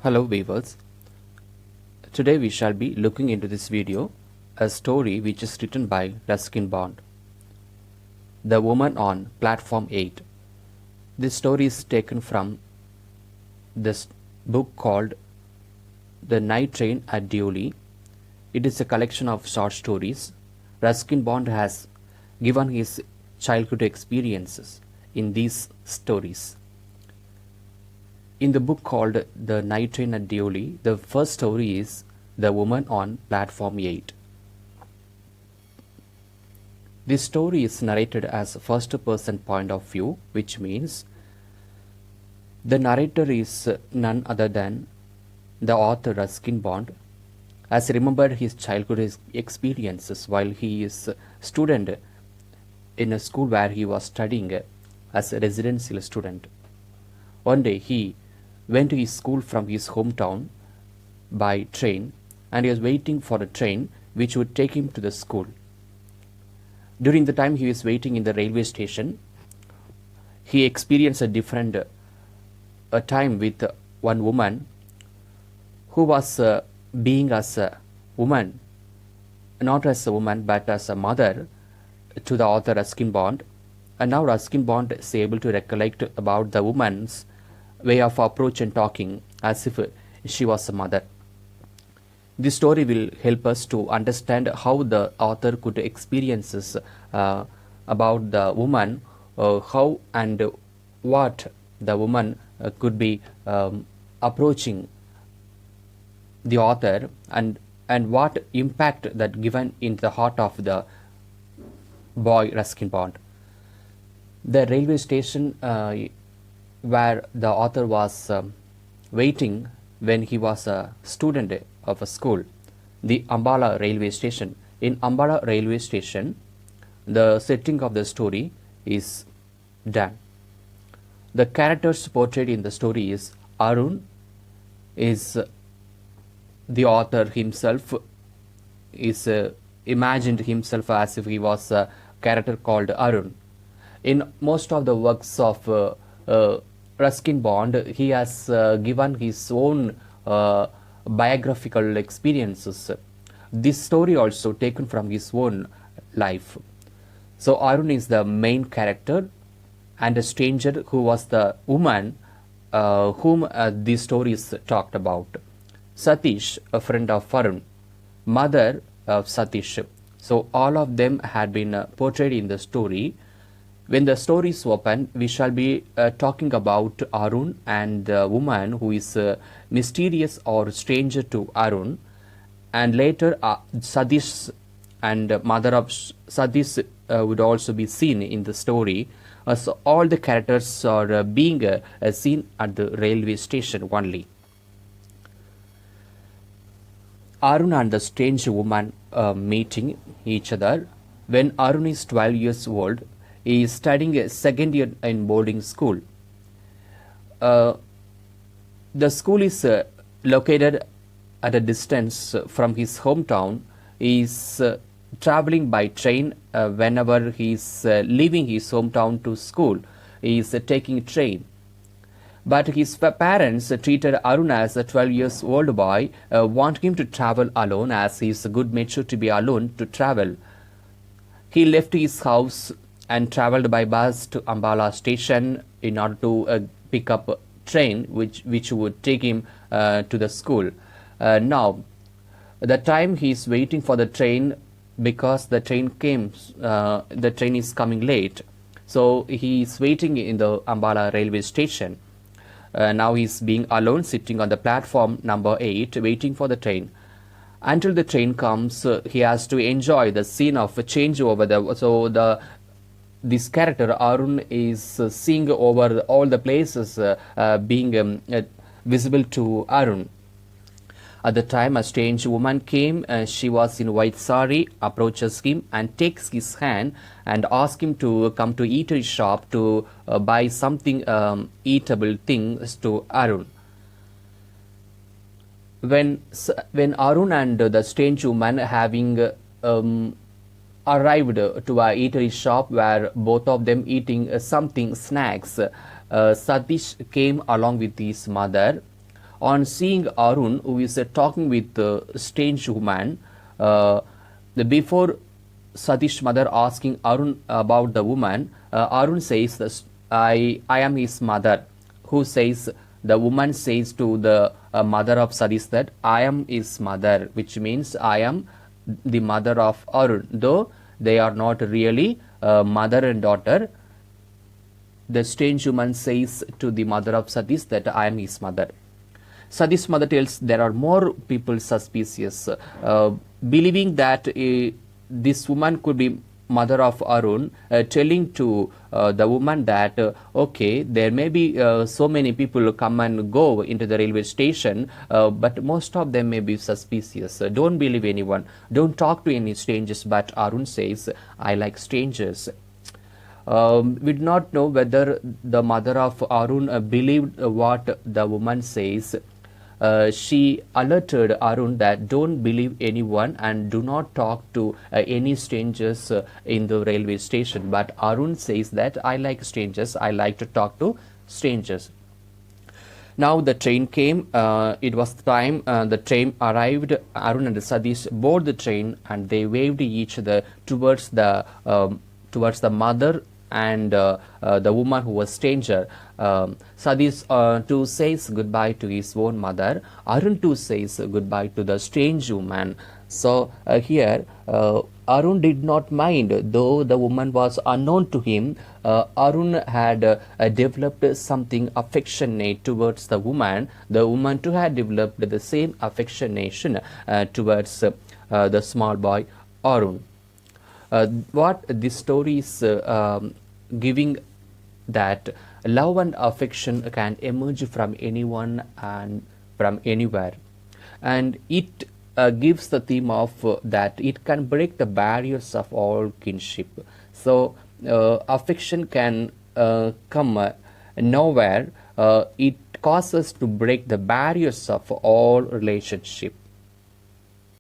Hello viewers, today we shall be looking into this video a story which is written by Ruskin Bond, The Woman on Platform 8. This story is taken from this book called The Night Train at Dewey. It is a collection of short stories. Ruskin Bond has given his childhood experiences in these stories. In the book called The Night Train at Dewey, the first story is The Woman on Platform 8. This story is narrated as first-person point of view, which means the narrator is none other than the author Ruskin Bond, has remembered his childhood experiences while he is a student in a school where he was studying as a residential student. One day he went to his school from his hometown by train, and he was waiting for a train which would take him to the school. During the time he was waiting in the railway station, he experienced a different time with one woman who was being as a woman, not as a woman but as a mother to the author Ruskin Bond. And now Ruskin Bond is able to recollect about the woman's way of approach and talking as if she was a mother. This story will help us to understand how the author could experiences about the woman, how and what the woman could be approaching the author, and what impact that given in the heart of the boy Ruskin Bond. The railway station where the author was waiting when he was a student of a school, the Ambala railway station. In Ambala railway station, the setting of the story is done. The characters portrayed in the story is Arun, is the author himself is imagined himself as if he was a character called Arun. In most of the works of Ruskin Bond, he has given his own biographical experiences. This story also taken from his own life. So Arun is the main character, and a stranger who was the woman whom this story is talked about. Satish, a friend of Arun, mother of Satish. So all of them had been portrayed in the story. When the story is open, we shall be talking about Arun and the woman who is mysterious or stranger to Arun, and later Satish and mother of Satish would also be seen in the story. So all the characters are being seen at the railway station only. Arun and the strange woman meeting each other. When Arun is 12 years old, he is studying a second year in boarding school. The school is located at a distance from his hometown. He is traveling by train whenever he is leaving his hometown to school. He is taking train. But his parents treated Arun as a 12 years old boy, want him to travel alone as he is good mature to be alone to travel. He left his house and travelled by bus to Ambala station in order to pick up a train which would take him to the school. Now, the time he is waiting for the train, because the train is coming late, so he is waiting in the Ambala railway station. Now he is being alone, sitting on the platform number 8, waiting for the train. Until the train comes, he has to enjoy the scene of a change over there. So this character Arun is seeing over all the places being visible to Arun. At the time, a strange woman came. She was in white sari, approaches him and takes his hand and asks him to come to eatery shop to buy something eatable things to Arun. When Arun and the strange woman having arrived to a eatery shop where both of them eating something snacks, Satish came along with his mother. On seeing Arun, who is talking with the strange woman, uh, before Satish mother asking Arun about the woman, Arun says, I am his mother. Who says, the woman says to the mother of Satish that I am his mother, which means I am the mother of Arun. Though they are not really mother and daughter, the strange woman says to the mother of Satish that I am his mother. Satish's mother tells there are more people suspicious, believing that this woman could be mother of Arun, telling to the woman that okay, there may be so many people come and go into the railway station, but most of them may be suspicious. Don't believe anyone. Don't talk to any strangers. But Arun says, I like strangers. We do not know whether the mother of Arun believed what the woman says. She alerted Arun that don't believe anyone and do not talk to any strangers in the railway station. But Arun says that I like strangers, I like to talk to strangers. Now the train came, it was time, the train arrived. Arun and Satish boarded the train and they waved each other towards the mother and the woman who was stranger. Satish too says goodbye to his own mother. Arun too says goodbye to the strange woman. So here Arun did not mind, though the woman was unknown to him. Arun had developed something affectionate towards the woman. The woman too had developed the same affectionation towards the small boy Arun. What this story is giving, that love and affection can emerge from anyone and from anywhere, and it gives the theme of that it can break the barriers of all kinship. So affection can come nowhere. It causes to break the barriers of all relationship.